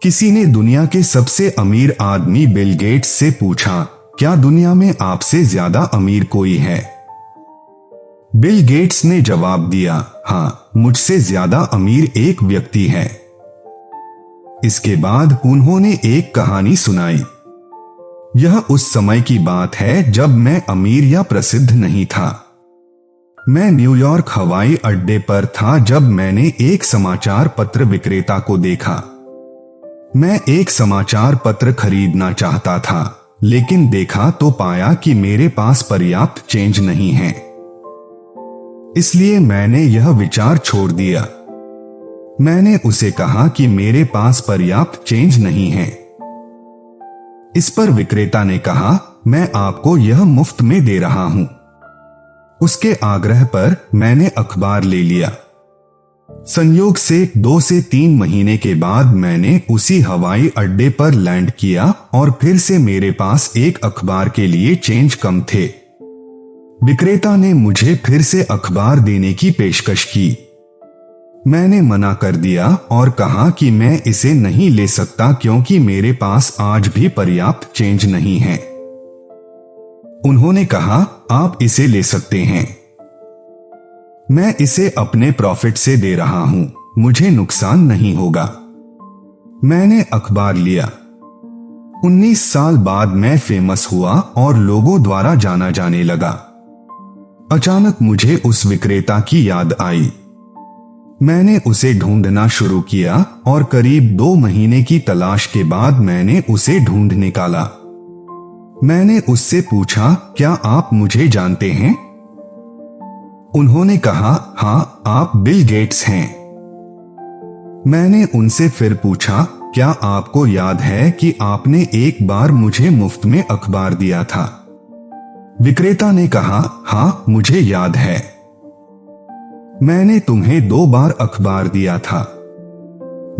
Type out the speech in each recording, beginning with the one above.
किसी ने दुनिया के सबसे अमीर आदमी बिल गेट्स से पूछा, क्या दुनिया में आपसे ज्यादा अमीर कोई है? बिल गेट्स ने जवाब दिया, हाँ, मुझसे ज्यादा अमीर एक व्यक्ति है। इसके बाद उन्होंने एक कहानी सुनाई। यह उस समय की बात है जब मैं अमीर या प्रसिद्ध नहीं था। मैं न्यूयॉर्क हवाई अड्डे पर था जब मैंने एक समाचार पत्र विक्रेता को देखा। मैं एक समाचार पत्र खरीदना चाहता था, लेकिन देखा तो पाया कि मेरे पास पर्याप्त चेंज नहीं है। इसलिए मैंने यह विचार छोड़ दिया। मैंने उसे कहा कि मेरे पास पर्याप्त चेंज नहीं है। इस पर विक्रेता ने कहा, मैं आपको यह मुफ्त में दे रहा हूं। उसके आग्रह पर मैंने अखबार ले लिया। संयोग से 2 से 3 महीने के बाद मैंने उसी हवाई अड्डे पर लैंड किया और फिर से मेरे पास एक अखबार के लिए चेंज कम थे। विक्रेता ने मुझे फिर से अखबार देने की पेशकश की। मैंने मना कर दिया और कहा कि मैं इसे नहीं ले सकता क्योंकि मेरे पास आज भी पर्याप्त चेंज नहीं है। उन्होंने कहा, आप इसे ले सकते हैं। मैं इसे अपने प्रॉफिट से दे रहा हूं, मुझे नुकसान नहीं होगा। मैंने अखबार लिया। 19 साल बाद मैं फेमस हुआ और लोगों द्वारा जाना जाने लगा। अचानक मुझे उस विक्रेता की याद आई। मैंने उसे ढूंढना शुरू किया और करीब 2 महीने की तलाश के बाद मैंने उसे ढूंढ निकाला। मैंने उससे पूछा, क्या आप मुझे जानते हैं? उन्होंने कहा, हाँ, आप बिल गेट्स हैं। मैंने उनसे फिर पूछा, क्या आपको याद है कि आपने एक बार मुझे मुफ्त में अखबार दिया था? विक्रेता ने कहा, हाँ, मुझे याद है। मैंने तुम्हें 2 बार अखबार दिया था।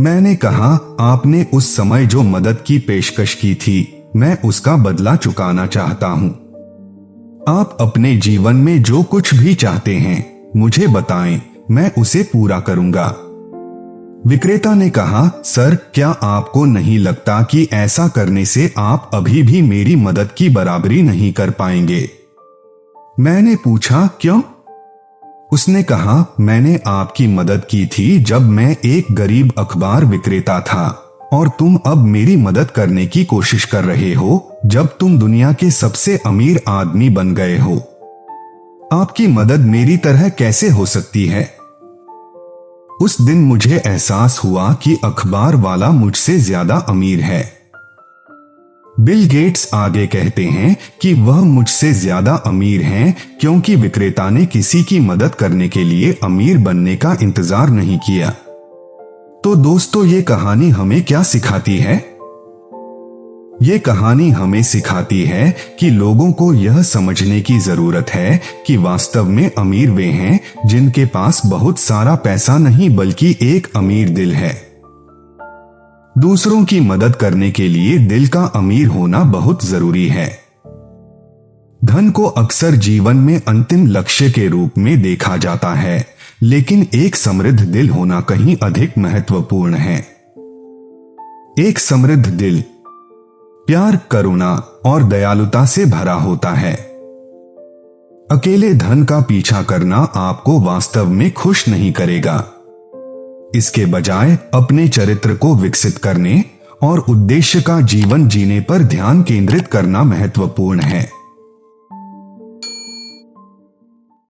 मैंने कहा, आपने उस समय जो मदद की पेशकश की थी, मैं उसका बदला चुकाना चाहता हूं। आप अपने जीवन में जो कुछ भी चाहते हैं, मुझे बताएं, मैं उसे पूरा करूंगा। विक्रेता ने कहा, सर, क्या आपको नहीं लगता कि ऐसा करने से आप अभी भी मेरी मदद की बराबरी नहीं कर पाएंगे? मैंने पूछा, क्यों? उसने कहा, मैंने आपकी मदद की थी जब मैं एक गरीब अखबार विक्रेता था और तुम अब मेरी मदद करने की कोशिश कर रहे हो जब तुम दुनिया के सबसे अमीर आदमी बन गए हो। आपकी मदद मेरी तरह कैसे हो सकती है? उस दिन मुझे एहसास हुआ कि अखबार वाला मुझसे ज्यादा अमीर है। बिल गेट्स आगे कहते हैं कि वह मुझसे ज्यादा अमीर हैं क्योंकि विक्रेता ने किसी की मदद करने के लिए अमीर बनने का इंतजार नहीं किया। तो दोस्तों, ये कहानी हमें क्या सिखाती है? ये कहानी हमें सिखाती है कि लोगों को यह समझने की जरूरत है कि वास्तव में अमीर वे हैं जिनके पास बहुत सारा पैसा नहीं बल्कि एक अमीर दिल है। दूसरों की मदद करने के लिए दिल का अमीर होना बहुत जरूरी है। धन को अक्सर जीवन में अंतिम लक्ष्य के रूप में देखा जाता है, लेकिन एक समृद्ध दिल होना कहीं अधिक महत्वपूर्ण है। एक समृद्ध दिल प्यार, करुणा और दयालुता से भरा होता है। अकेले धन का पीछा करना आपको वास्तव में खुश नहीं करेगा। इसके बजाय अपने चरित्र को विकसित करने और उद्देश्य का जीवन जीने पर ध्यान केंद्रित करना महत्वपूर्ण है।